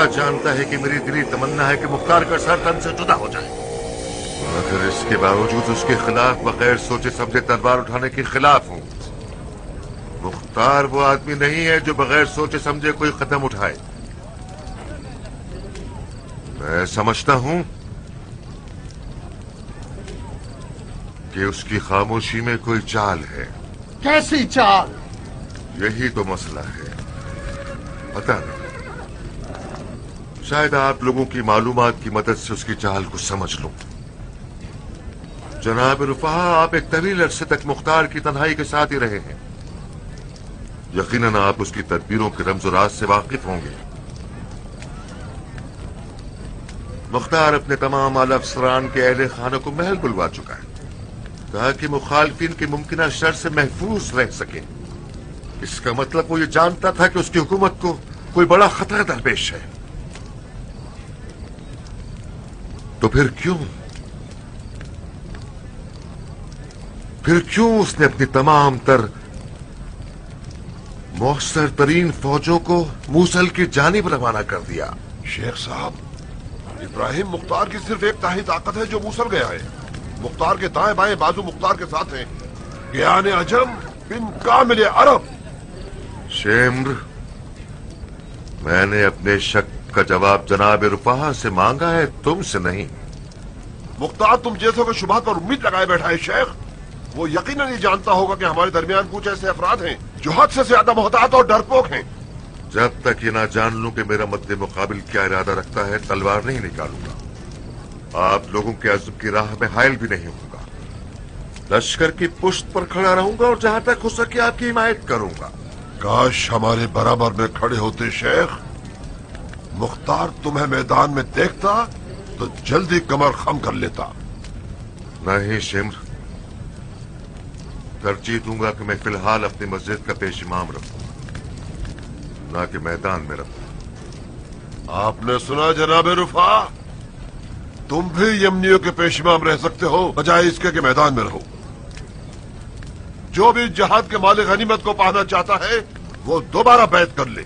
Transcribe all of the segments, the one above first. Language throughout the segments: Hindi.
जानता है कि मेरी दिली तमन्ना है कि मुख्तार का सर तन से जुदा हो जाए, मगर इसके बावजूद उसके खिलाफ बगैर सोचे समझे तलवार उठाने के खिलाफ हूं। मुख्तार वो आदमी नहीं है जो बगैर सोचे समझे कोई कदम उठाए। मैं समझता हूं कि उसकी खामोशी में कोई चाल है। कैसी चाल? यही तो मसला है। पता नहीं, शायद आप लोगों की मालूमात की मदद से उसकी चाल को समझ लूं। जनाब रुफा, आप एक तवील अरसे तक मुख्तार की तन्हाई के साथ ही रहे हैं। यकीनन आप उसकी तदबीरों के रमज़ राज से वाकिफ होंगे। मुख्तार अपने तमाम आला अफसरान के अहले खानों को महल बुलवा चुका है ताकि मुखालफिन की मुमकिना शर से महफूज रह सके। इसका मतलब वो ये जानता था कि उसकी हुकूमत को कोई बड़ा खतरा दरपेश है। तो फिर क्यों उसने अपनी तमाम तर मौसर तरीन फौजों को मूसल की जानिब रवाना कर दिया? शेख साहब, इब्राहिम मुख्तार की सिर्फ एक ताही ताकत है जो मूसल गया है। मुख्तार के दाएं बाएं बाजू मुख्तार के साथ हैं। ज्ञान अजम बिन कामिल अरब। शेम्र, मैंने अपने शक का जवाब जनाब रुफाहा से मांगा है, तुमसे नहीं। मुख्तार तुम जैसों के शुबहात पर उम्मीद लगाए बैठा है शेख। वो यकीनन ये जानता होगा कि हमारे दरमियान कुछ ऐसे अफराद हैं जो हद से ज्यादा मोहतात और डरपोक हैं। जब तक ये ना जान लूं कि मेरा मद्दे मुकाबिल क्या इरादा रखता है, तलवार नहीं निकालूंगा। आप लोगों के अज़्म की राह में हायल भी नहीं होगा। लश्कर की पुश्त पर खड़ा रहूंगा और जहां तक हो सके आपकी हिमायत करूंगा। काश हमारे बराबर में खड़े होते शेख। मुख्तार तुम्हें मैदान में देखता तो जल्दी कमर खम कर लेता। नहीं शिम्र, तरजीह दूंगा कि मैं फिलहाल अपनी मस्जिद का पेश इमाम रखूं, ना कि मैदान में रखूं। आपने सुना जनाब रुफा, तुम भी यमनियों के पेश इमाम रह सकते हो बजाय इसके कि मैदान में रहो। जो भी जहाद के मालिक गनीमत को पाना चाहता है वो दोबारा बैत कर ले।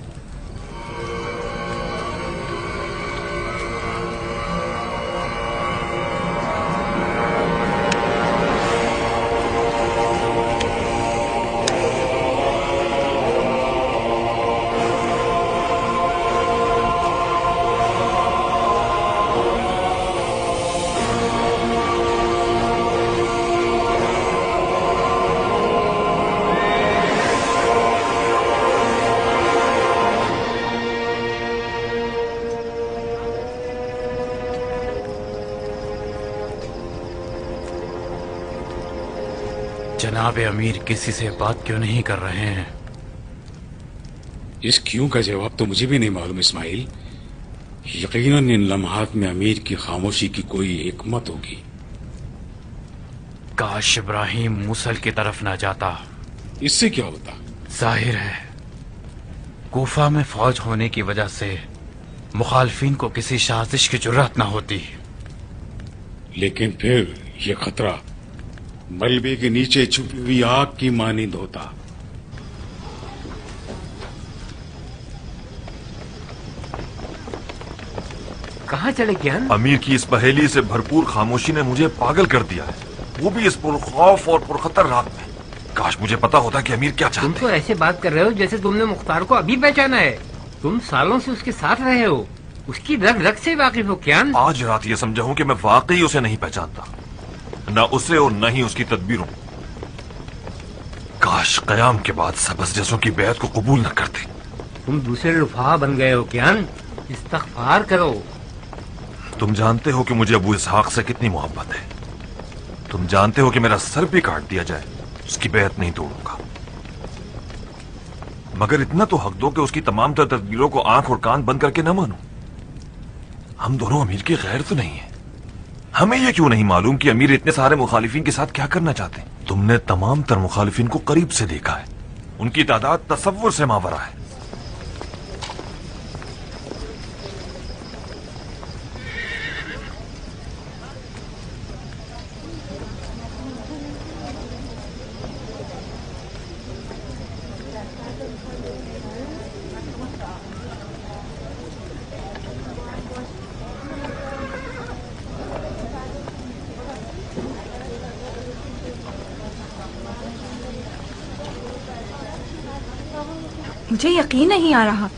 जनाब अमीर किसी से बात क्यों नहीं कर रहे हैं? इस क्यों का जवाब तो मुझे भी नहीं मालूम इस्माइल। यकीनन इन लम्हात में अमीर की खामोशी की कोई हिकमत होगी। काश इब्राहिम मूसल की तरफ न जाता। इससे क्या होता? जाहिर है कूफा में फौज होने की वजह से मुखालफिन को किसी साजिश की जुर्रत न होती। लेकिन फिर यह खतरा मलबे के नीचे छुपी हुई आग की मानिंद होता। कहाँ चले ज्ञान? अमीर की इस पहेली से भरपूर खामोशी ने मुझे पागल कर दिया है, वो भी इस पुरखौफ और पुरखतर रात में। काश मुझे पता होता कि अमीर क्या चाहते हैं। तुम तो ऐसे बात कर रहे हो जैसे तुमने मुख्तार को अभी पहचाना है। तुम सालों से उसके साथ रहे हो, उसकी रग रग से वाकिफ हो। क्या आज रात ये समझा हूँ कि मैं वाकई उसे नहीं पहचानता। न उसे और न ही उसकी तदबीरों। काश कयाम के बाद सबस जैसों की बैत को कबूल न करते। तुम दूसरे रुफा बन गए हो क्या? इस्तगफार करो। तुम जानते हो कि मुझे अबू इसहाक से कितनी मोहब्बत है। तुम जानते हो कि मेरा सर भी काट दिया जाए उसकी बैत नहीं तोड़ूंगा, मगर इतना तो हक दो कि उसकी तमाम तर तदबीरों को आंख और कान बंद करके न मानूं। हम दोनों अमीर के गैर तो नहीं है। हमें यह क्यों नहीं मालूम कि अमीर इतने सारे मुखालिफिन के साथ क्या करना चाहते हैं? तुमने तमाम तर मुखालिफिन को करीब से देखा है, उनकी तादाद तसव्वुर से मावरा है। मुझे यकीन नहीं आ रहा,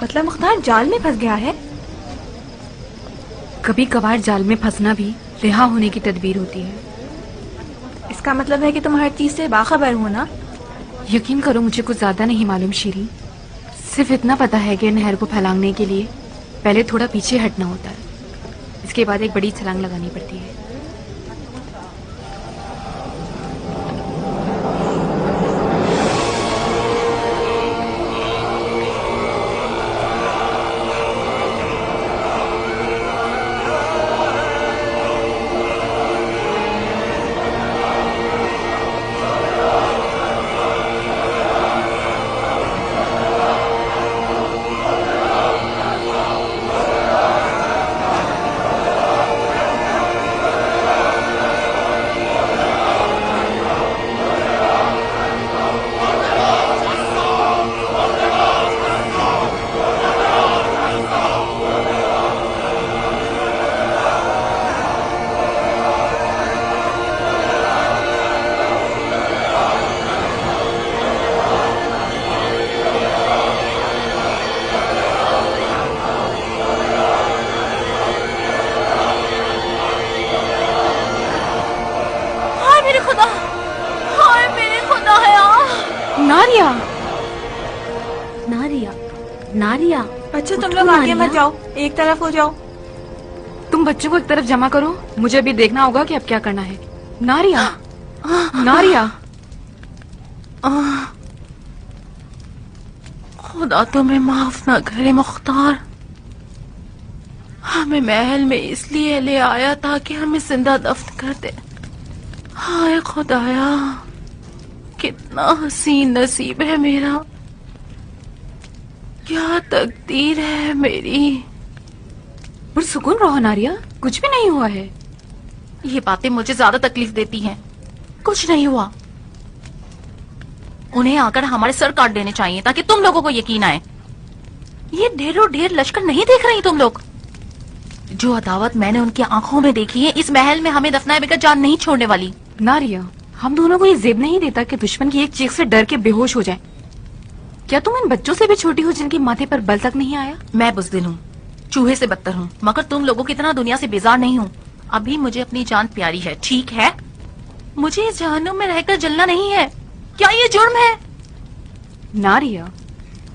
मतलब मुख्तार जाल में फंस गया है। कभी कभार जाल में फंसना भी रिहा होने की तदबीर होती है। इसका मतलब है कि तुम हर चीज से बाखबर हो ना? यकीन करो मुझे कुछ ज्यादा नहीं मालूम शीरी, सिर्फ इतना पता है कि नहर को फैलाने के लिए पहले थोड़ा पीछे हटना होता है, इसके बाद एक बड़ी छलांग लगानी पड़ती है। नारिया, नारिया, नारिया, अच्छा तुम लोग आगे मत जाओ, एक तरफ हो जाओ। तुम बच्चों को एक तरफ जमा करो, मुझे अभी देखना होगा कि अब क्या करना है। नारिया, नारिया, खुदा तुम्हें माफ ना करे मुख्तार, हमें महल में इसलिए ले आया था कि हमें जिंदा दफन कर दे। हाय खुदाया, कितना हसीन नसीब है मेरा, क्या तकदीर है मेरी। पुरसुकून रहो नारिया, कुछ भी नहीं हुआ है। ये बातें मुझे ज्यादा तकलीफ देती हैं। कुछ नहीं हुआ। उन्हें आकर हमारे सर काट देने चाहिए ताकि तुम लोगों को यकीन आए। ये ढेरों ढेर लश्कर नहीं देख रही तुम लोग? जो अदावत मैंने उनकी आंखों में देखी है, इस महल में हमें दफनाए बगैर जान नहीं छोड़ने वाली। नारिया, हम दोनों को ये जेब नहीं देता कि दुश्मन की एक चीख से डर के बेहोश हो जाए। क्या तुम इन बच्चों से भी छोटी हो जिनके माथे पर बल तक नहीं आया? मैं बुज़दिल हूँ, चूहे से बदतर हूँ, मगर तुम लोगों की तरह दुनिया से बेजार नहीं हूँ। अभी मुझे अपनी जान प्यारी है, ठीक है? मुझे इस जहन्नुम में रहकर जलना नहीं है। क्या ये जुर्म है? नारिया,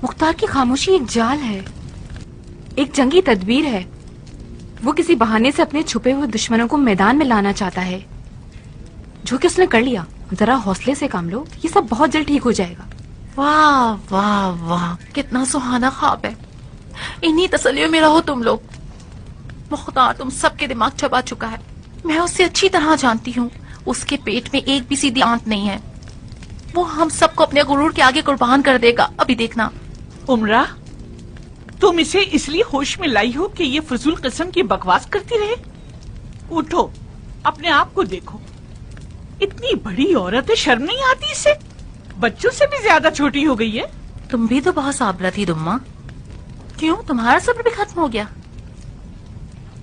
मुख्तार की खामोशी एक जाल है, एक जंगी तदबीर है। वो किसी बहाने से अपने छुपे हुए दुश्मनों को मैदान में लाना चाहता है, जो कि उसने कर लिया। जरा हौसले से काम लो, ये सब बहुत जल्द ठीक हो जाएगा। वाह वाह वाह, कितना सुहाना ख्वाब है। इन्हीं तसल्लियों में रहो तुम लोग। मुख्तार तुम सबके दिमाग चबा चुका है। मैं उसे अच्छी तरह जानती हूँ। उसके पेट में एक भी सीधी आंत नहीं है। वो हम सबको अपने गुरूर के आगे कुर्बान कर देगा, अभी देखना। उमरा, तुम इसे इसलिए होश में लाई हो कि ये फजूल किस्म की बकवास करती रहे? उठो, अपने आप को देखो। इतनी बड़ी औरत है, शर्म नहीं आती इसे? बच्चों से भी ज्यादा छोटी हो गई है। तुम भी तो बहुत साबरा थी दुम्मा। क्यों, तुम्हारा सब्र भी खत्म हो गया?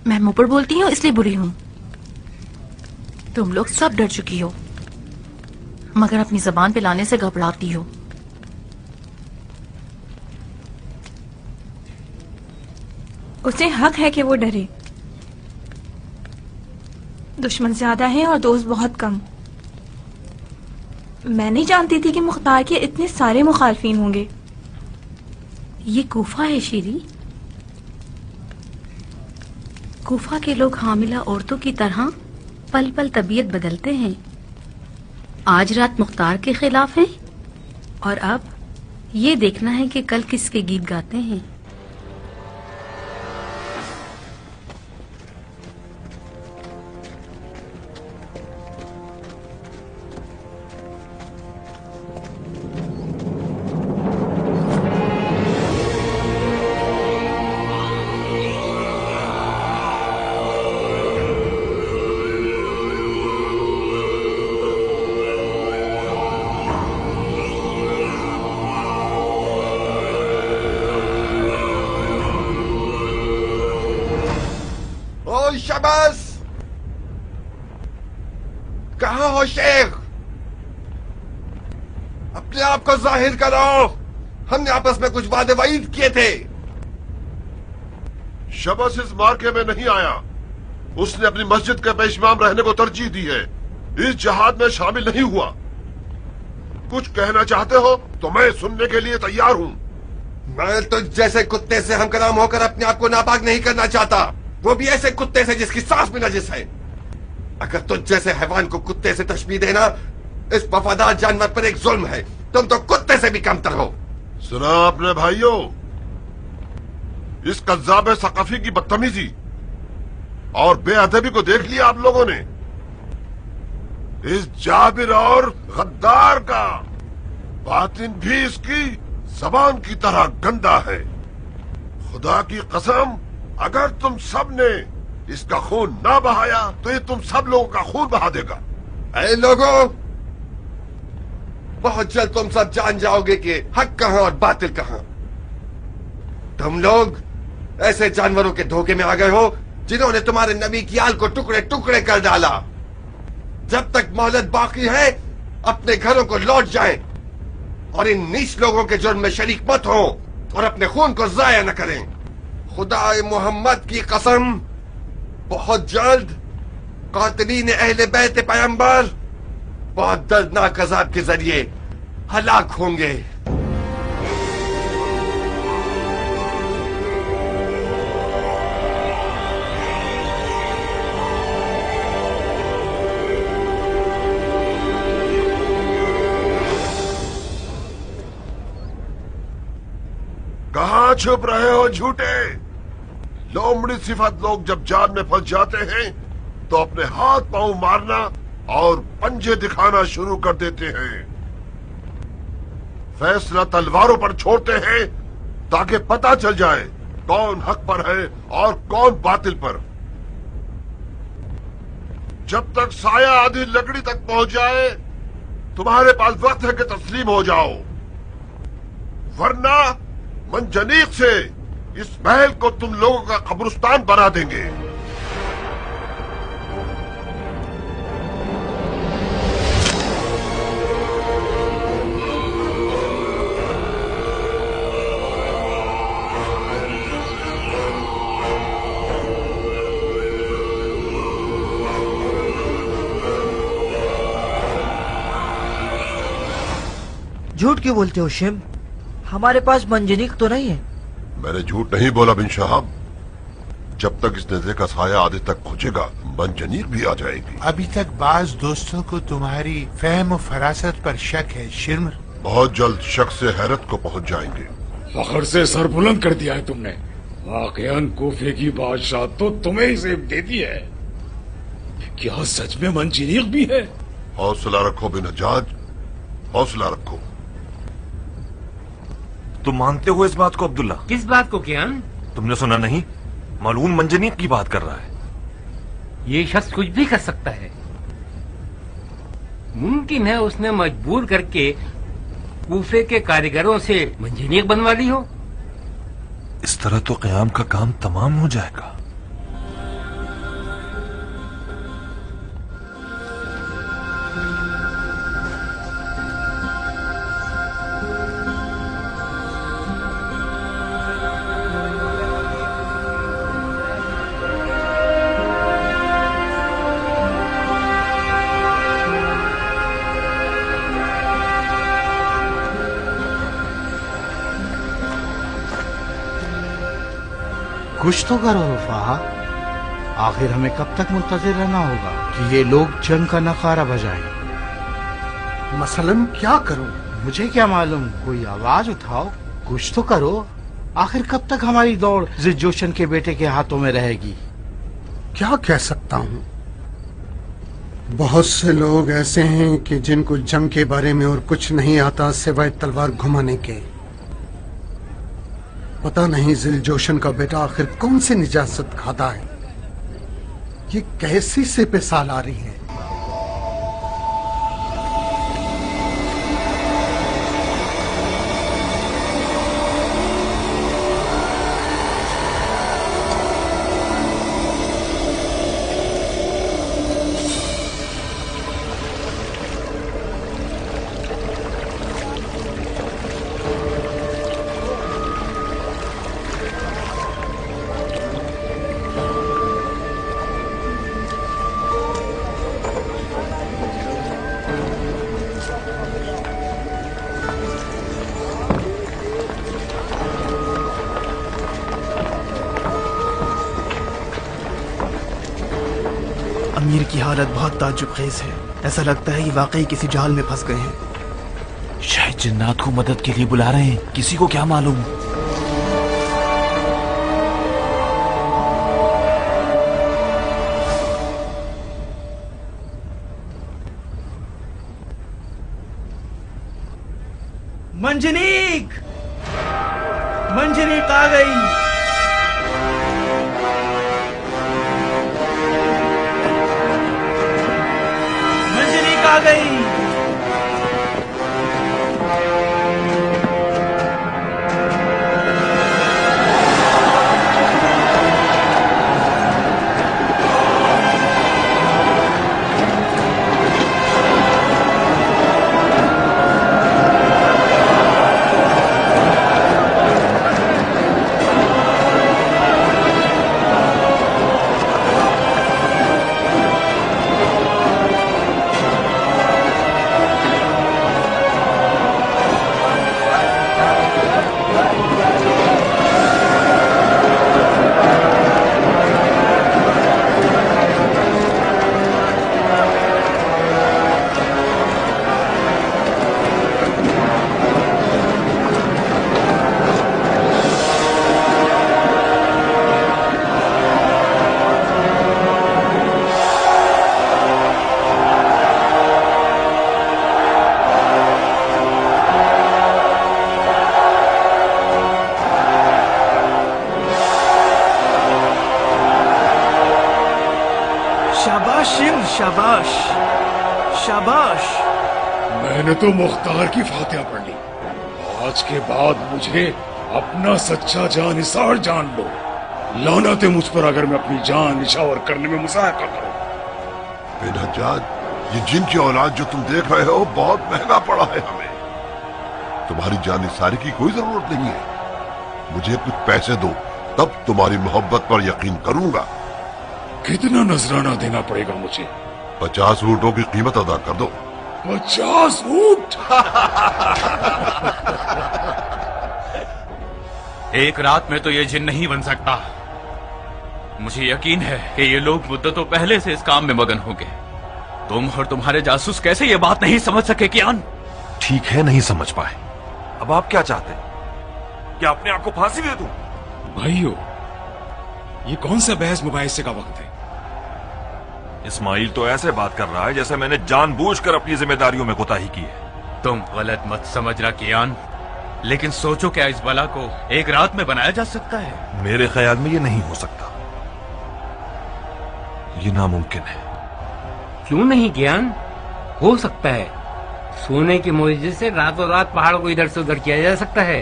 मैं मुंह पर बोलती हूँ इसलिए बुरी हूँ। तुम लोग सब डर चुकी हो, मगर अपनी जबान पे लाने से घबराती हो। उसे हक है कि वो डरे। दुश्मन ज्यादा हैं और दोस्त बहुत कम। मैं नहीं जानती थी कि मुख्तार के इतने सारे मुखालफिन होंगे। ये कूफा है शीरी। कूफा के लोग हामिला औरतों की तरह पल पल तबीयत बदलते हैं। आज रात मुख्तार के खिलाफ हैं और अब ये देखना है कि कल किसके गीत गाते हैं। शबास, कहाँ हो शेख? अपने आप को जाहिर करो। हमने आपस में कुछ वादे वाईद किए थे। शबस इस मार्के में नहीं आया। उसने अपनी मस्जिद के पेशमाम रहने को तरजीह दी है। इस जहाद में शामिल नहीं हुआ। कुछ कहना चाहते हो तो मैं सुनने के लिए तैयार हूँ। मैं तो जैसे कुत्ते से हमकलाम होकर अपने आप को नापाक नहीं करना चाहता, वो भी ऐसे कुत्ते से जिसकी सांस में नजिस है। अगर तुझ जैसे हैवान को कुत्ते से तशबीह देना इस वफादार जानवर पर एक जुल्म है। तुम तो कुत्ते से भी कमतर हो। सुना अपने भाइयों, इस कज्जाब सकाफी की बदतमीजी और बेअदबी को देख लिया आप लोगों ने। इस जाबिर और गद्दार का बातिन भी इसकी जबान की तरह गंदा है। खुदा की कसम, अगर तुम सब ने इसका खून ना बहाया तो ये तुम सब लोगों का खून बहा देगा। ऐ लोगों, बहुत जल्द तुम सब जान जाओगे कि हक कहां और बातिल कहां। तुम लोग ऐसे जानवरों के धोखे में आ गए हो जिन्होंने तुम्हारे नबी की आल को टुकड़े टुकड़े कर डाला। जब तक मोहलत बाकी है अपने घरों को लौट जाएं और इन नीच लोगों के जुर्म में शरीक मत हो और अपने खून को जाया न करें। खुदा मोहम्मद की कसम, बहुत जल्द कातिलीन अहले बैत पैगंबर बहुत दर्दनाक अजाब के जरिए हलाक होंगे। कहां छुप रहे हो झूठे? लोमड़ी सिफत लोग जब जान में फंस जाते हैं तो अपने हाथ पांव मारना और पंजे दिखाना शुरू कर देते हैं। फैसला तलवारों पर छोड़ते हैं ताकि पता चल जाए कौन हक पर है और कौन बातिल पर। जब तक साया आधी लकड़ी तक पहुंच जाए तुम्हारे पास वक्त है कि तस्लीम हो जाओ, वरना मंजनीक से इस महल को तुम लोगों का कब्रिस्तान बना देंगे। झूठ क्यों बोलते हो शिम? हमारे पास मंजनीक तो नहीं है। मैंने झूठ नहीं बोला बिन शहाब। जब तक इस नजर का साया आधे तक पहुंचेगा मंजनीक भी आ जाएगी। अभी तक बाज दोस्तों को तुम्हारी फहम और फरासत पर शक है शिर्म। बहुत जल्द शक से हैरत को पहुंच जाएंगे। फखर से सर बुलंद कर दिया है तुमने। वाकयान कूफे की बादशाह तो तुम्हें ही जेब दे दी है। क्या सच में मंजनीक भी है? हौसला रखो बिन हज्जाज, हौसला रखो। तुम मानते हो इस बात को अब्दुल्ला? किस बात को कियान? तुमने सुना नहीं? मालून मंजनीक की बात कर रहा है। ये शख्स कुछ भी कर सकता है। मुमकिन है उसने मजबूर करके कूफे के कारीगरों से मंजनीक बनवा ली हो। इस तरह तो क़याम का काम तमाम हो जाएगा। कुछ तो करो रुफा। आखिर हमें कब तक मुंतजिर रहना होगा कि ये लोग जंग का नखारा बजाएं? मसलन क्या करूं? मुझे क्या मालूम, कोई आवाज उठाओ, कुछ तो करो। आखिर कब तक हमारी दौड़ जिद जोशन के बेटे के हाथों में रहेगी? क्या कह सकता हूं? बहुत से लोग ऐसे हैं कि जिनको जंग के बारे में और कुछ नहीं आता सिवाय तलवार घुमाने के। पता नहीं जिल जोशन का बेटा आखिर कौन सी निजात खाता है। ये कैसी से पे साल आ रही है। अमीर की हालत बहुत ताज्जुबखेज है। ऐसा लगता है कि वाकई किसी जाल में फंस गए हैं। शायद जिन्नात को मदद के लिए बुला रहे हैं, किसी को क्या मालूम। मंजनीक, मंजनीक आ गई। आ गई। शाबाश, शाबाश। मैंने तो मुख्तार की फातिहा पढ़ ली। आज के बाद मुझे अपना सच्चा जानिसार जान लो। लानत है मुझ पर अगर मैं अपनी जान निछावर करने में मुसायका करूं। बेनजाद, ये जिन की औलाद जो तुम देख रहे हो बहुत महंगा पड़ा है हमें। तुम्हारी जानिसारी की कोई जरूरत नहीं है। मुझे कुछ पैसे दो, तब तुम्हारी मोहब्बत पर यकीन करूंगा। कितना नजराना देना पड़ेगा मुझे? 50 ऊँटों की कीमत अदा कर दो। 50 ऊँट? एक रात में तो ये जिन नहीं बन सकता। मुझे यकीन है कि ये लोग मुद्दतों पहले से इस काम में मगन होंगे। तुम और तुम्हारे जासूस कैसे ये बात नहीं समझ सके कियान? ठीक है, नहीं समझ पाए। अब आप क्या चाहते हैं? क्या अपने आप को फांसी दे दूं? भाइयों, ये कौन सा बहस मुबाहिसे का वक्त है? इस्माइल तो ऐसे बात कर रहा है जैसे मैंने जानबूझकर अपनी जिम्मेदारियों में कोताही की है। तुम गलत मत समझना कियान, लेकिन सोचो क्या इस बला को एक रात में बनाया जा सकता है? मेरे ख्याल में ये नहीं हो सकता। ये नामुमकिन है। क्यों नहीं ज्ञान? हो सकता है। सोने के मुआवजे से रातों रात पहाड़ों को इधर से उधर किया जा सकता है।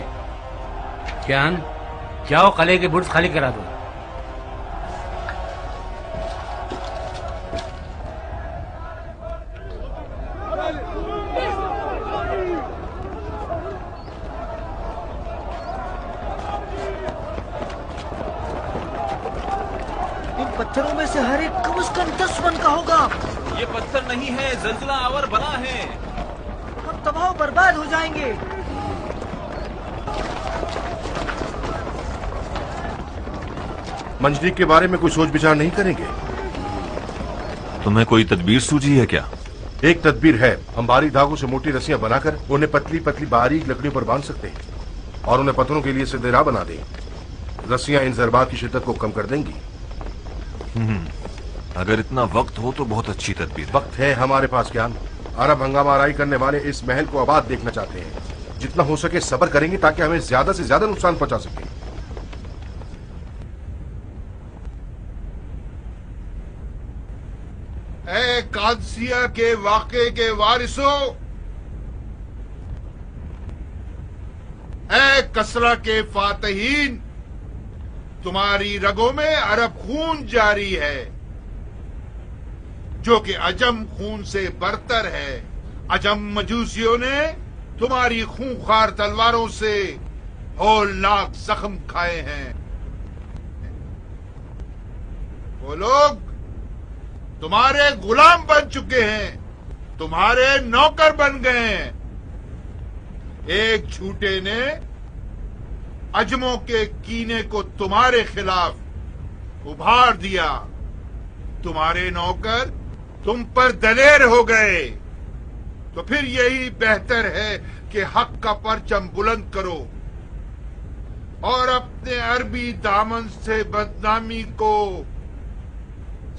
ज्ञान, जाओ कले के बुर्ज खाली करा दो। पत्थरों में से हर एक कम से कम 10 मन का होगा। ये पत्थर नहीं है, जलजला आवर बला है। हम तबाह बर्बाद हो जाएंगे। मंजनीक के बारे में कोई सोच विचार नहीं करेंगे? तुम्हें कोई तदबीर सूझी है क्या? एक तदबीर है। हम भारी धागों से मोटी रस्सियां बनाकर उन्हें पतली पतली बारीक लकड़ियों पर बांध सकते हैं और उन्हें पत्थरों के लिए सीधे राह बना दें। रस्सियां इन जरबात की शिद्दत को कम कर देंगी। अगर इतना वक्त हो तो बहुत अच्छी तदबीर। वक्त है हमारे पास ज्ञान। अरब हंगामा आराई करने वाले इस महल को आबाद देखना चाहते हैं। जितना हो सके सब्र करेंगे ताकि हमें ज्यादा से ज्यादा नुकसान पहुंचा सके। ए कादसिया के वाक़े के वारिसों, ए कसरा के फातहीन, तुम्हारी रगों में अरब खून जारी है जो कि अजम खून से बरतर है। अजम मजूसियों ने तुम्हारी खूंखार तलवारों से होलनाक जख्म खाए हैं। वो लोग तुम्हारे गुलाम बन चुके हैं, तुम्हारे नौकर बन गए हैं। एक झूठे ने अजमों के कीने को तुम्हारे खिलाफ उभार दिया। तुम्हारे नौकर तुम पर दलेर हो गए। तो फिर यही बेहतर है कि हक का परचम बुलंद करो और अपने अरबी दामन से बदनामी को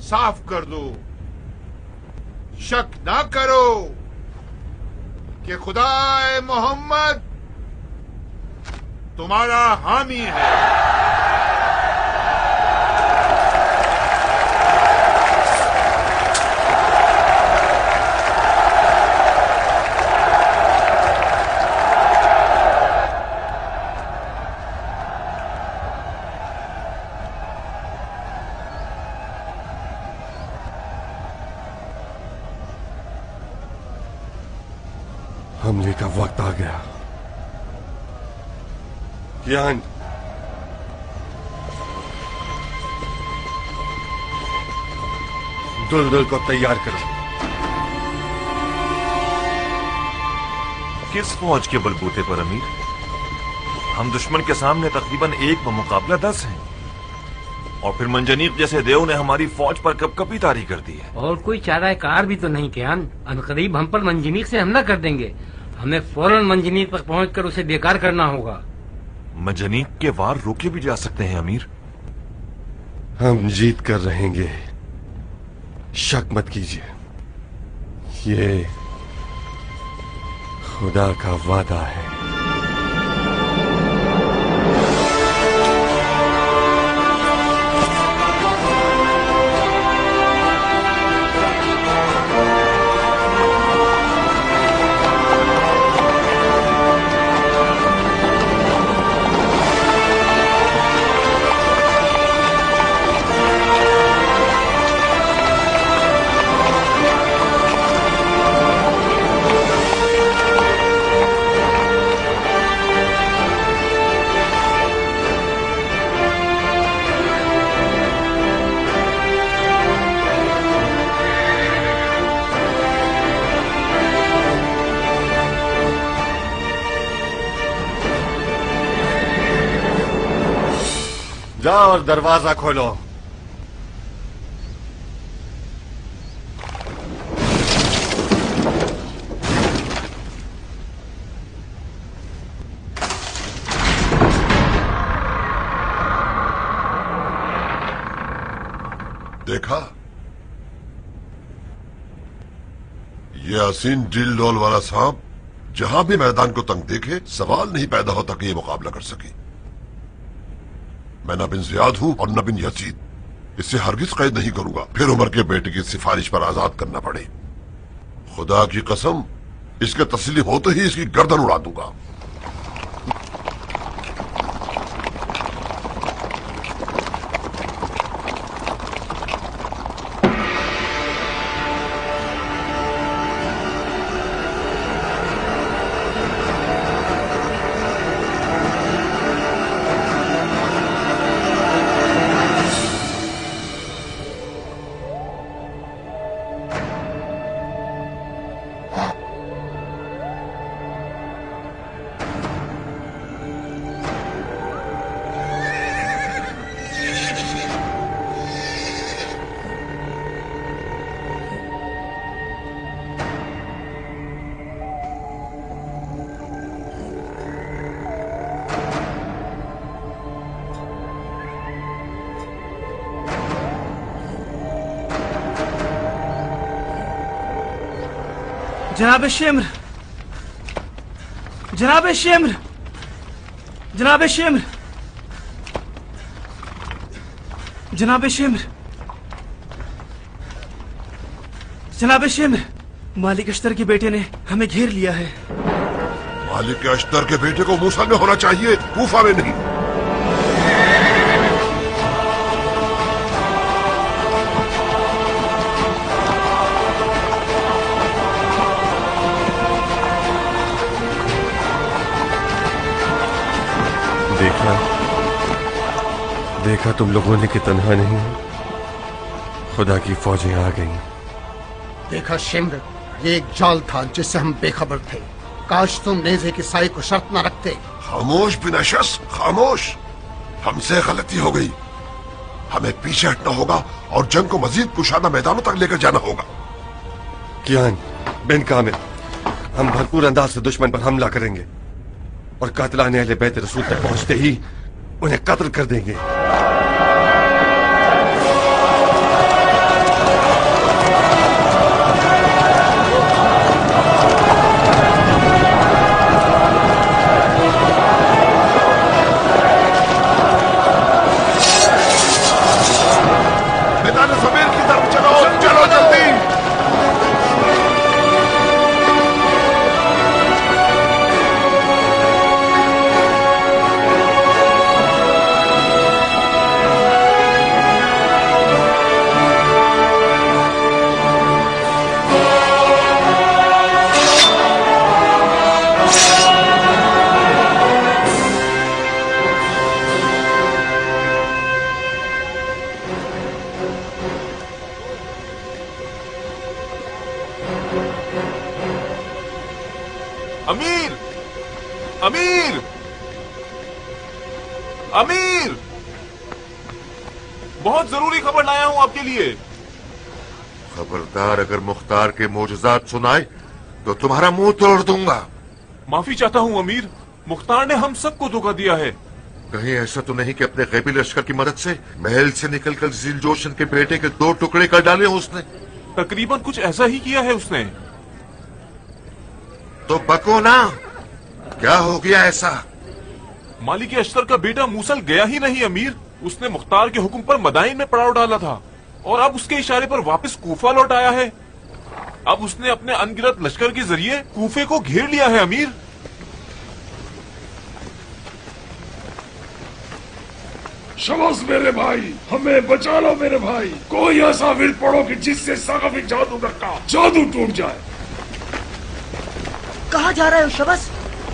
साफ कर दो। शक ना करो कि खुदाए मोहम्मद तुम्हारा हामी है। हमले का वक्त आ गया। ज्ञान, दुलदुल को तैयार करो। किस फौज के बलबूते पर अमीर? हम दुश्मन के सामने तकरीबन 1 बमुकाबला 10 हैं और फिर मंजनीक जैसे देव ने हमारी फौज पर कपकपी तारी कर दी है। और कोई चारा कार भी तो नहीं कियान। अनकरीब हम पर मंजनीक से हमला कर देंगे। हमें फौरन मंजनीक तक पहुंचकर उसे बेकार करना होगा। मंजनीक के वार रोके भी जा सकते हैं अमीर। हम जीत कर रहेंगे, शक मत कीजिए। ये खुदा का वादा है। जाओ और दरवाजा खोलो। देखा, ये हसीन ड्रिल डॉल वाला सांप जहां भी मैदान को तंग देखे सवाल नहीं पैदा होता कि ये मुकाबला कर सके। मैं न बिन जियाद हूं और न बिन यजीद। इससे हरगिज कैद नहीं करूंगा, फिर उमर के बेटे की सिफारिश पर आजाद करना पड़े। खुदा की कसम, इसके तस्लीम होते ही इसकी गर्दन उड़ा दूंगा। जनाब शेम्र, जनाब शेम्र, जनाब शेम्र, जनाब शेम्र, जनाब शेम्र, मालिक अश्तर के बेटे ने हमें घेर लिया है। मालिक अश्तर के बेटे को मूसा में होना चाहिए, कूफा में नहीं। देखा तुम लोगों ने कि तन्हा नहीं, खुदा की फौजें आ गईं। देखा शिम्र, ये एक जाल था जिससे हम बेखबर थे। काश तुम नेज़े की साई को शर्त न रखते। खामोश बिन अशस, खामोश। हमसे गलती हो गई। हमें पीछे हटना होगा और जंग को मजीद कुशादा मैदानों तक लेकर जाना होगा। कियान बिन कामिल, हम भरपूर अंदाज से दुश्मन पर हमला करेंगे और कातिलाने अहले बैत रसूल तक पहुंचते ही उन्हें कत्ल कर देंगे। मैदान ज़मीर की तरफ चलो, चलो जल्दी। अमीर, अमीर, अमीर, बहुत जरूरी खबर लाया हूं आपके लिए। खबरदार, अगर मुख्तार के मोजज़ात सुनाए तो तुम्हारा मुंह तोड़ दूंगा। माफी चाहता हूं अमीर, मुख्तार ने हम सबको धोखा दिया है। कहीं ऐसा तो नहीं कि अपने गैबी लश्कर की मदद से महल से निकलकर जिल जोशन के बेटे के 2 टुकड़े कर डाले हो उसने? तकरीबन कुछ ऐसा ही किया है उसने। तो बको ना, क्या हो गया ऐसा? मालिक अश्तर का बेटा मूसल गया ही नहीं अमीर। उसने मुख्तार के हुक्म पर मदाइन में पड़ाव डाला था और अब उसके इशारे पर वापस कूफा लौट आया है। अब उसने अपने अनगिनत लश्कर के जरिए कूफे को घेर लिया है अमीर। शबाश मेरे भाई, हमें बचा लो मेरे भाई। कोई ऐसा विल पड़ो कि जिससे सकाफी जादूगर का जादू टूट जाए। कहाँ जा रहे हो शबस?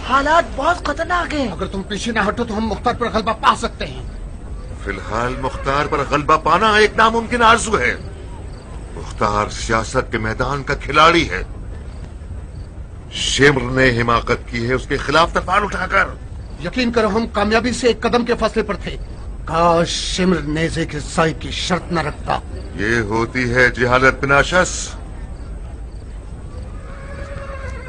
हालात बहुत खतरनाक हैं। अगर तुम पीछे न हटो तो हम मुख्तार पर गलबा पा सकते हैं। फिलहाल मुख्तार पर गलबा पाना एक नामुमकिन आरज़ू है। मुख्तार सियासत के मैदान का खिलाड़ी है। शिम्र ने हिमाकत की है उसके खिलाफ तलवार उठाकर। यकीन करो, हम कामयाबी से एक कदम के फासले पर थे। काश शिम्र नेज़े के साई की शर्त न रखता। ये होती है जिहालत बिनाशस।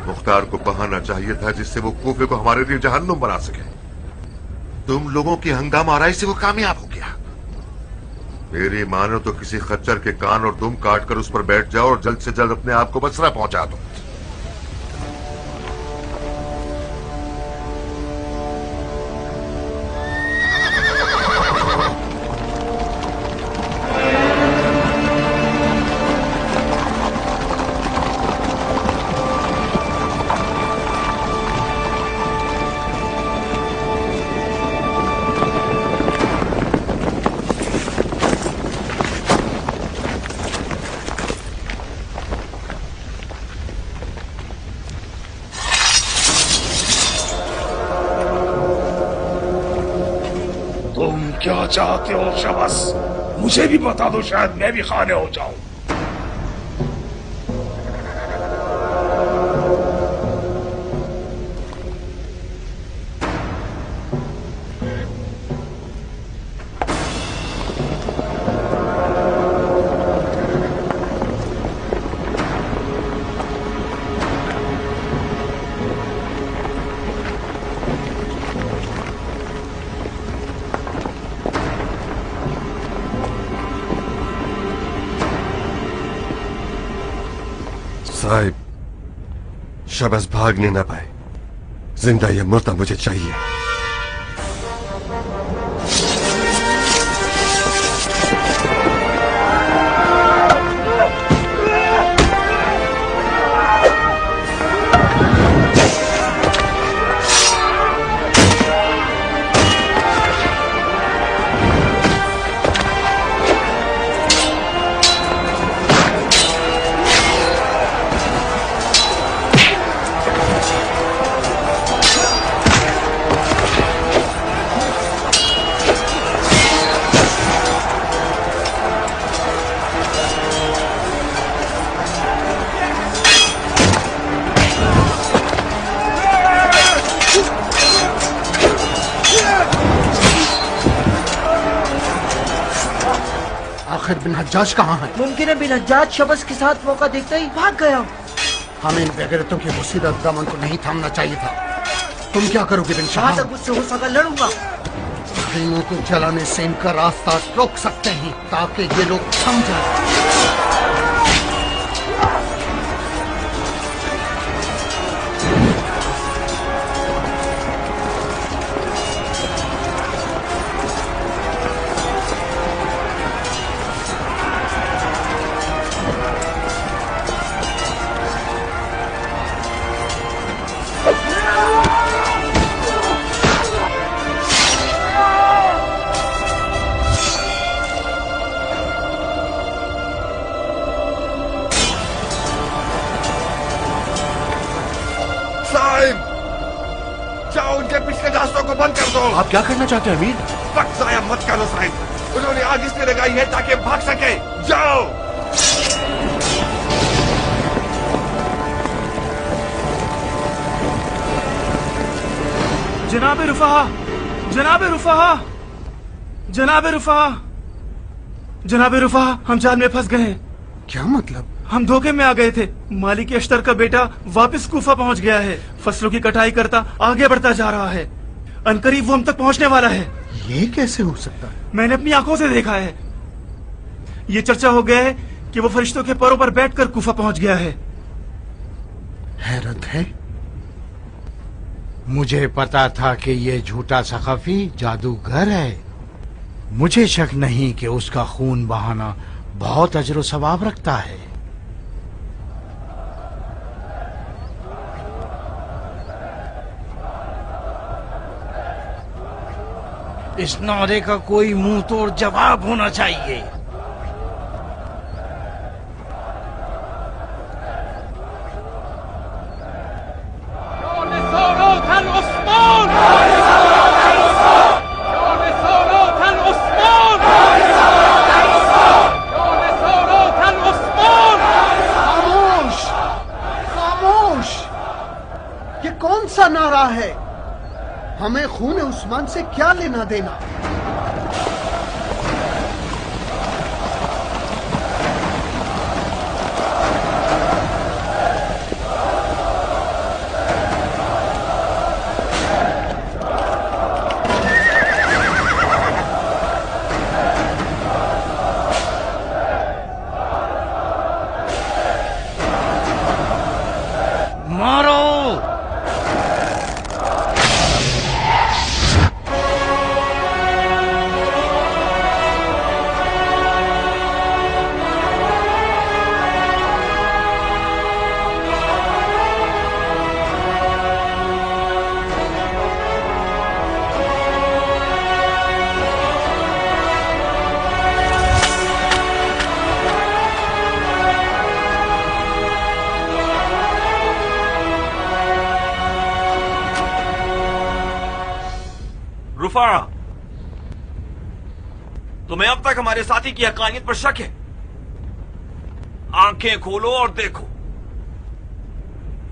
मुख्तार को बहाना चाहिए था जिससे वो कूफे को हमारे लिए जहन्नुम बना सके। तुम लोगों की हंगामा आराई से वो कामयाब हो गया। मेरी मानो तो किसी खच्चर के कान और दुम काटकर उस पर बैठ जाओ और जल्द से जल्द अपने आप को बसरा पहुंचा दो। क्या चाहते हो शबस? मुझे भी बता दो, शायद मैं भी खाने हो जाऊं। साहिब, शबस भागने ना पाए। जिंदा या मुर्दा मुझे चाहिए। आखिर बिन हज्जाज कहाँ है? मुमकिन है बिन हज्जाज शबस के साथ मौका देखते ही भाग गया। हमें इन बेगैरतों की मुसीबत दामन को नहीं थामना चाहिए था। तुम क्या करोगे बिन जहाँ शाह? तक मुझसे हो सका लड़ूंगा। खैमों को जलाने से इनका रास्ता रोक सकते हैं ताकि ये लोग थम जाएं। जाओ उनके पिछले रास्तों को बंद कर दो। आप क्या करना चाहते हैं अमीर? वक्त जाया मत करो साहिब। उन्होंने आग इसलिए लगाई है ताकि भाग सके। जाओ। जनाब रुफाहा, जनाब रुफाहा, जनाब रुफाहा, जनाब रुफाहा, हम जाल में फंस गए हैं। क्या मतलब? हम धोखे में आ गए थे। मालिक अश्तर का बेटा वापस कूफा पहुंच गया है। फसलों की कटाई करता आगे बढ़ता जा रहा है। अनकरीब वो हम तक पहुंचने वाला है। ये कैसे हो सकता है? मैंने अपनी आंखों से देखा है। ये चर्चा हो गया है कि वो फरिश्तों के पैरों पर बैठकर कूफा पहुंच गया है। हैरत है। मुझे पता था कि ये झूठा सखफी जादूगर है। मुझे शक नहीं कि उसका खून बहाना बहुत अजर सवाब रखता है। इस नारे का कोई मुंह तोड़ जवाब होना चाहिए। खामोश, खामोश। ये कौन सा नारा है? हमें खून उस्मान से क्या लेना देना? मारो। रुफा, तुम्हें अब तक हमारे साथी की हकानियत पर शक है? आंखें खोलो और देखो।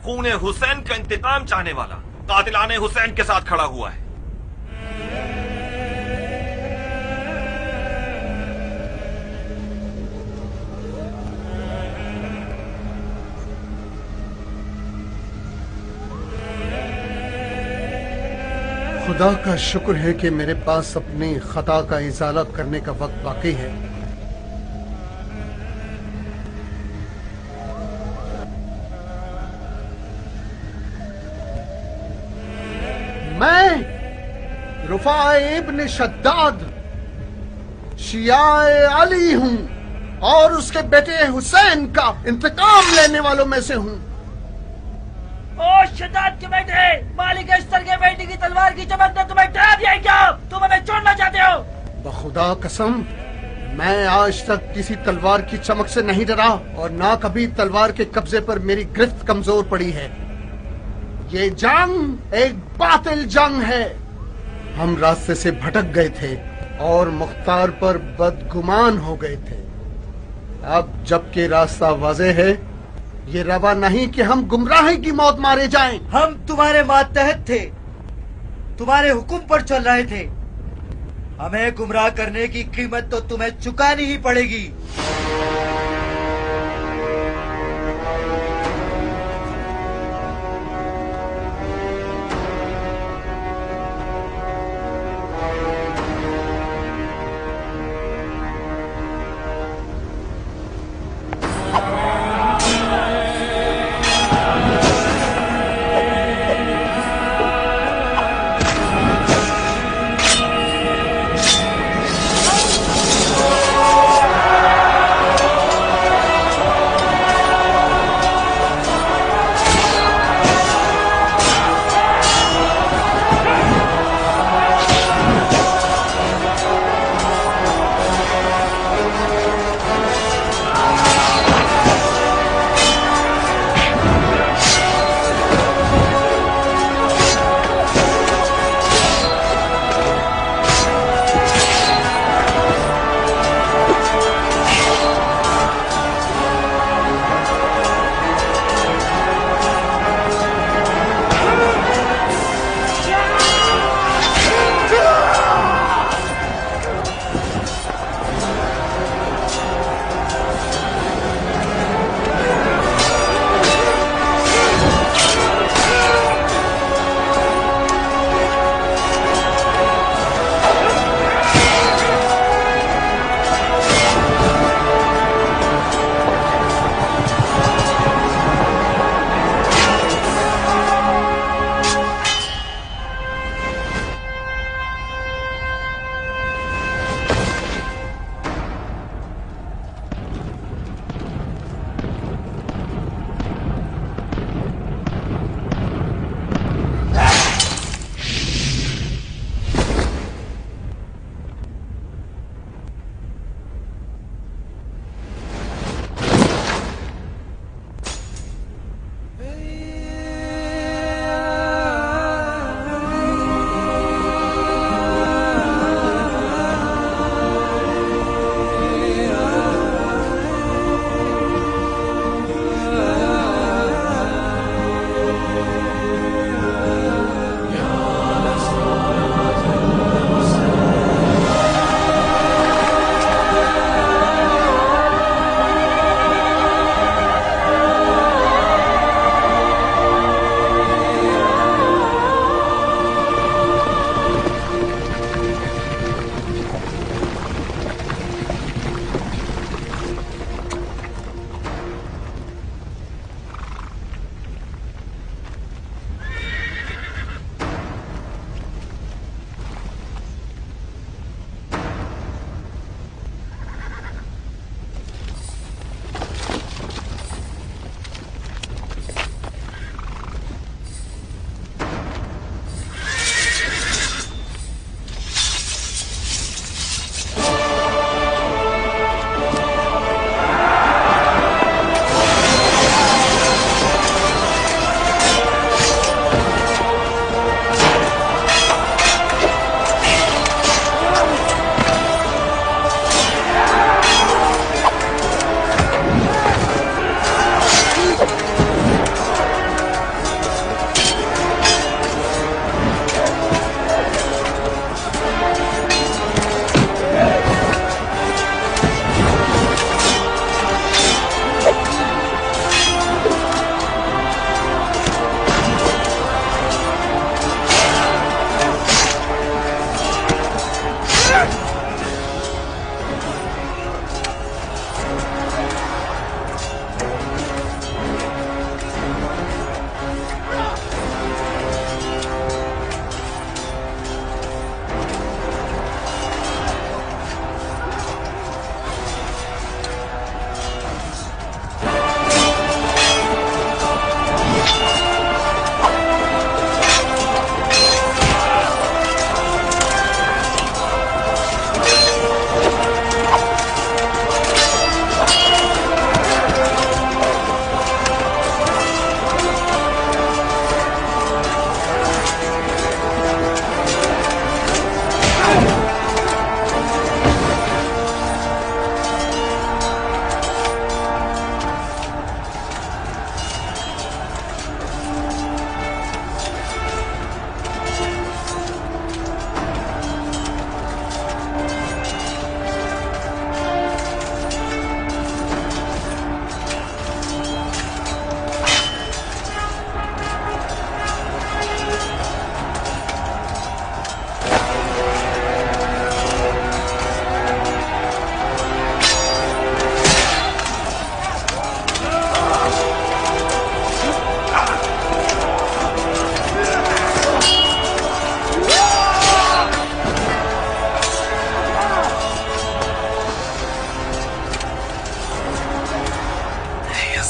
खूने हुसैन का इंतकाम चाहने वाला कातिलाने हुसैन के साथ खड़ा हुआ है। खुदा का शुक्र है कि मेरे पास अपनी खता का इजाला करने का वक्त बाकी है। रुफाए इब्न शद्दाद शियाए अली हूँ और उसके बेटे हुसैन का इंतकाम लेने वालों में से हूँ। ओ शद्दाद के बेटे, मालिक अश्तर के बेटे की तलवार की चमक ने तुम्हें डरा दिया क्या? तुम हमें छोड़ना चाहते हो? बखुदा कसम, मैं आज तक किसी तलवार की चमक से नहीं डरा और ना कभी तलवार के कब्जे पर मेरी गिरफ्त कमजोर पड़ी है। ये जंग एक बातिल जंग है। हम रास्ते से भटक गए थे और मुख्तार पर बदगुमान हो गए थे। अब जबकि रास्ता वाज़ेह है, ये रवा नहीं कि हम गुमराही की मौत मारे जाएं। हम तुम्हारे मातहत थे, तुम्हारे हुक्म पर चल रहे थे। हमें गुमराह करने की कीमत तो तुम्हें चुकानी ही पड़ेगी।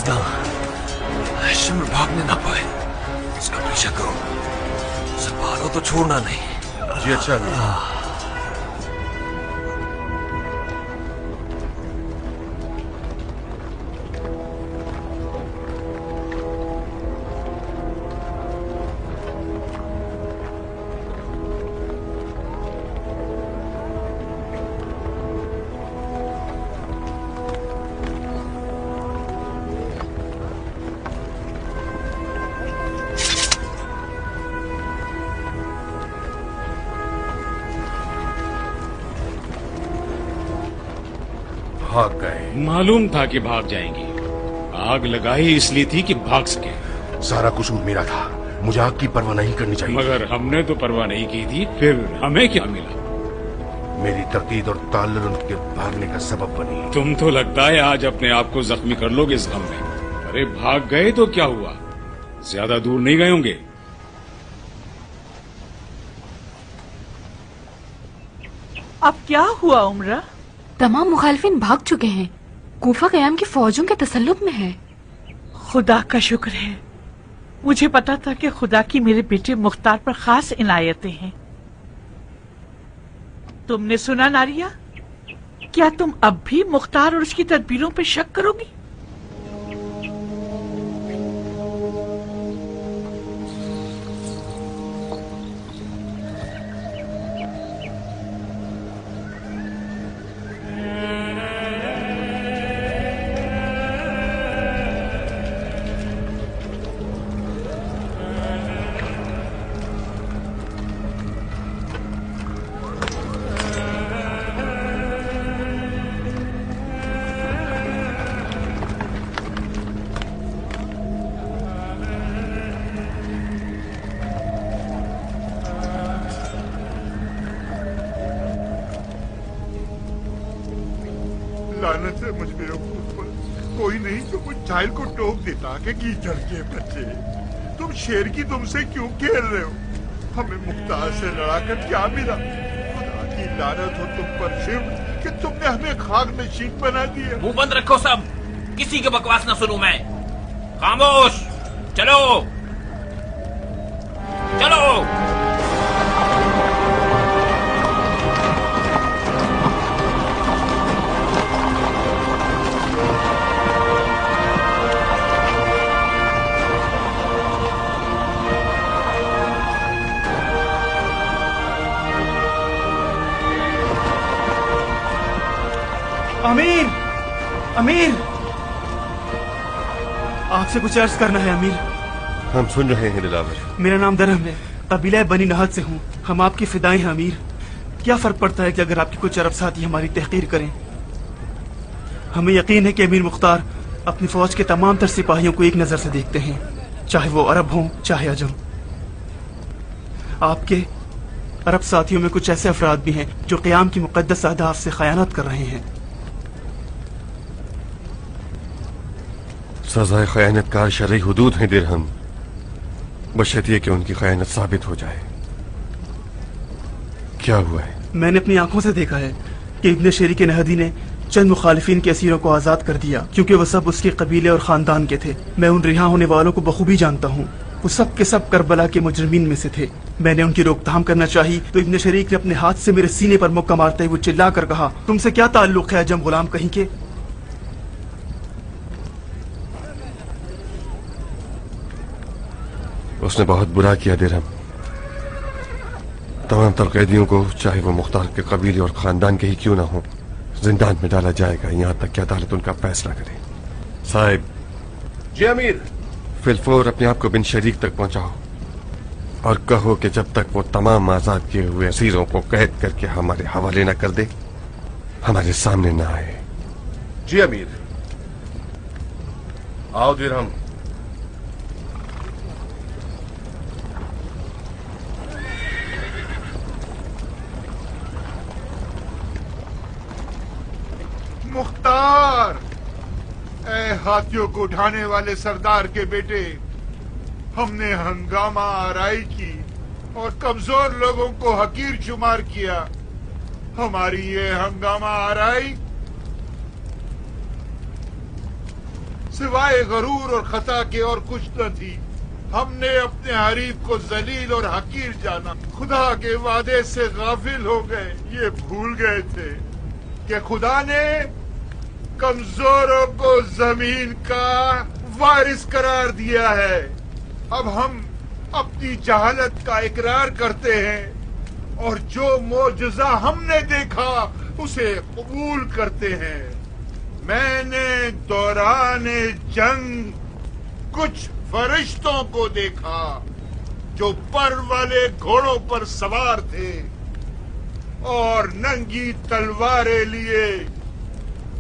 बचना, शिमर भागने ना पाए, इसका पीछा करो। संभालो तो छोड़ना नहीं। जी अच्छा अमीर। भाग गए। मालूम था कि भाग जाएंगी। आग लगाई इसलिए थी कि भाग सके। सारा कसूर मेरा था, मुझे आग की परवाह नहीं करनी चाहिए। मगर हमने तो परवाह नहीं की थी, फिर हमें क्या मिला? मेरी तरकीद और ताल्लुल उनके भागने का सबब बनी। तुम तो लगता है आज अपने आप को जख्मी कर लोगे इस गम में। अरे भाग गए तो क्या हुआ, ज्यादा दूर नहीं गए होंगे। अब क्या हुआ उमरा? तमाम मुखालिफिन भाग चुके हैं। कूफा क़याम की फौजों के तसल्लुब में है। खुदा का शुक्र है, मुझे पता था कि खुदा की मेरे बेटे मुख्तार पर खास इनायतें हैं। तुमने सुना नारिया? क्या तुम अब भी मुख्तार और उसकी तदबीरों पर शक करोगी? लानत है मुझ बेवकूफ पर। कोई नहीं जो मुझ जाहिल को टोक देता कि कीचड़ के बच्चे, तुम शेर की तुमसे क्यों खेल रहे हो? हमें मुख्तार से लड़ाकर क्या मिला? खुदा की लानत हो तुम पर शिव कि तुमने हमें खाक नशीन बना दिया। मुंह बंद रखो सब, किसी की बकवास न सुनूं मैं। खामोश, चलो चलो। अमीर, अमीर, आपसे कुछ अर्ज करना है अमीर। हम सुन रहे हैं दिलावर। मेरा नाम दरहम है, कबीला बनी नहद से हूँ। हम आपकी फिदाएं हैं अमीर। क्या फर्क पड़ता है कि अगर आपके कुछ अरब साथी हमारी तहकीर करें? हमें यकीन है कि अमीर मुख्तार अपनी फौज के तमाम तर सिपाहियों को एक नजर से देखते हैं, चाहे वो अरब हों चाहे अजम। आपके अरब साथियों में कुछ ऐसे अफराद भी हैं जो क़याम की मुक़द्दस अहदाफ से खयानत कर रहे हैं। सजाए खयानतकार शरई हुदूद हैं दिरहम, बशर्ते कि उनकी खयानत साबित हो जाए। क्या हुआ है? मैंने अपनी आंखों से देखा है कि इब्न शेरी के नहदी ने चंद मुखालिफिन के असीरों को आजाद कर दिया, क्योंकि वो सब उसके कबीले और खानदान के थे। मैं उन रिहा होने वालों को बखूबी जानता हूँ। वो सब के सब करबला के मुजरिमीन में से थे। मैंने उनकी रोकथाम करना चाही तो इब्न शरीक ने अपने हाथ से मेरे सीने पर मुक्का मारते हुए चिल्ला कर कहा, तुमसे क्या ताल्लुक है अजम गुलाम कहीं के? उसने बहुत बुरा किया दिरहम। तमाम तर कैदियों को, चाहे वो मुख्तार के कबीले और खानदान के ही क्यों ना हो, जिंदान में डाला जाएगा, यहाँ तक कि अदालत उनका फैसला करे। साहिब। जी अमीर। फिलफोर अपने आप को बिन शरीक तक पहुंचाओ और कहो कि जब तक वो तमाम आजाद किए हुए असीरों को कैद करके हमारे हवाले न कर दे, हमारे सामने न आए। जी अमीर। आओ दिरहम। मुख्तार, ए हाथियों को उठाने वाले सरदार के बेटे, हमने हंगामा आराई की और कमजोर लोगों को हकीर शुमार किया। हमारी ये हंगामा आराई सिवाय गरूर और खता के और कुछ न थी। हमने अपने हरीफ को जलील और हकीर जाना, खुदा के वादे से गाफिल हो गए। ये भूल गए थे कि खुदा ने कमजोरों को जमीन का वारिस करार दिया है। अब हम अपनी जहालत का इकरार करते हैं और जो मोजज़ा हमने देखा उसे कबूल करते हैं। मैंने दौरान जंग कुछ फरिश्तों को देखा जो पर वाले घोड़ों पर सवार थे और नंगी तलवारें लिए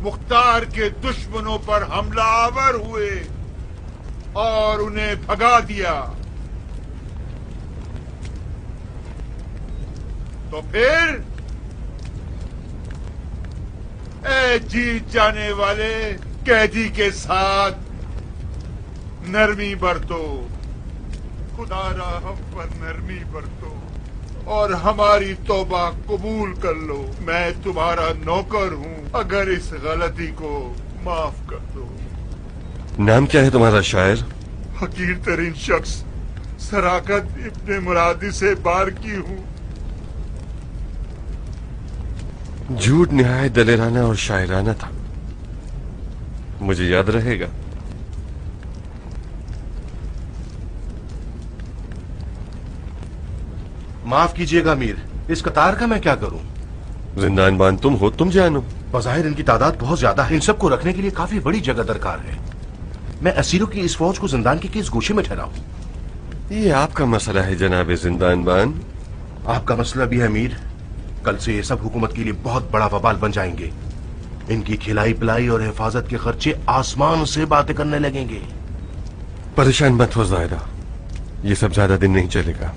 मुख्तार के दुश्मनों पर हमला आवर हुए और उन्हें भगा दिया। तो फिर ए जीत जाने वाले कैदी के साथ नरमी बरतो, खुदारा हम पर नरमी बरतो और हमारी तौबा कबूल कर लो। मैं तुम्हारा नौकर हूँ, अगर इस गलती को माफ कर दो। नाम क्या है तुम्हारा शायर? हकीर तरीन शख्स सराकत इब्ने मुरादी से बार की हूँ। झूठ निहायत दलेराना और शायराना था, मुझे याद रहेगा। माफ कीजिएगा अमीर, इस कतार का मैं क्या करूं? जिंदानबान तुम हो, तुम जानो। बज़ाहिर इनकी तादाद बहुत ज्यादा है, इन सबको रखने के लिए काफी बड़ी जगह दरकार है। मैं असीरों की इस फौज को जिंदान के किस गोशे में ठहराऊं? ये आपका मसला है जनाब जिंदानबान। आपका मसला भी है अमीर। कल से ये सब हुकूमत के लिए बहुत बड़ा वबाल बन जाएंगे। इनकी खिलाई पिलाई और हिफाजत के खर्चे आसमान से बातें करने लगेंगे। परेशान मत हो ज़ाहिरा, ये सब ज्यादा दिन नहीं चलेगा।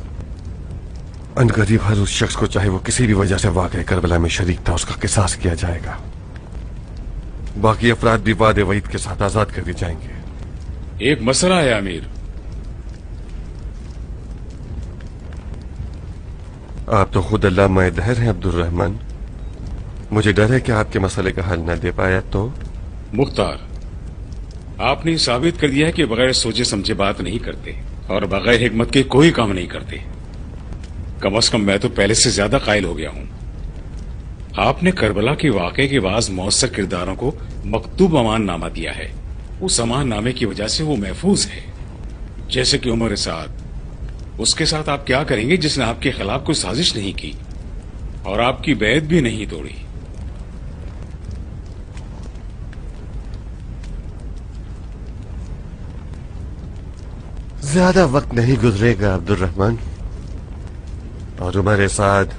अनकरीब हर उस शख्स को, चाहे वो किसी भी वजह से वाक़या करबला में शरीक था, उसका किसास किया जाएगा। बाकी अफराद भी वादे वईद के साथ आजाद कर दिए जाएंगे। एक मसला है अमीर। आप तो खुद अल्लाह मायदहर हैं अब्दुल रहमान। मुझे डर है कि आपके मसले का हल न दे पाया तो। मुख्तार, आपने साबित कर दिया है कि बगैर सोचे समझे बात नहीं करते और बगैर हिकमत के कोई काम नहीं करते। कम से कम मैं तो पहले से ज्यादा कायल हो गया हूँ। आपने करबला के वाक़े के बाद मौसर किरदारों को मकतूब अमान नामा दिया है। उस अमान नामे की वजह से वो महफूज है। जैसे कि उमर साद, उसके साथ आप क्या करेंगे जिसने आपके खिलाफ कोई साजिश नहीं की और आपकी बैत भी नहीं तोड़ी? ज्यादा वक्त नहीं गुजरेगा अब्दुल रहमान, और उमर साद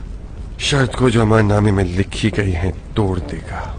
शर्त को जो अमाननामे में लिखी गई है तोड़ देगा।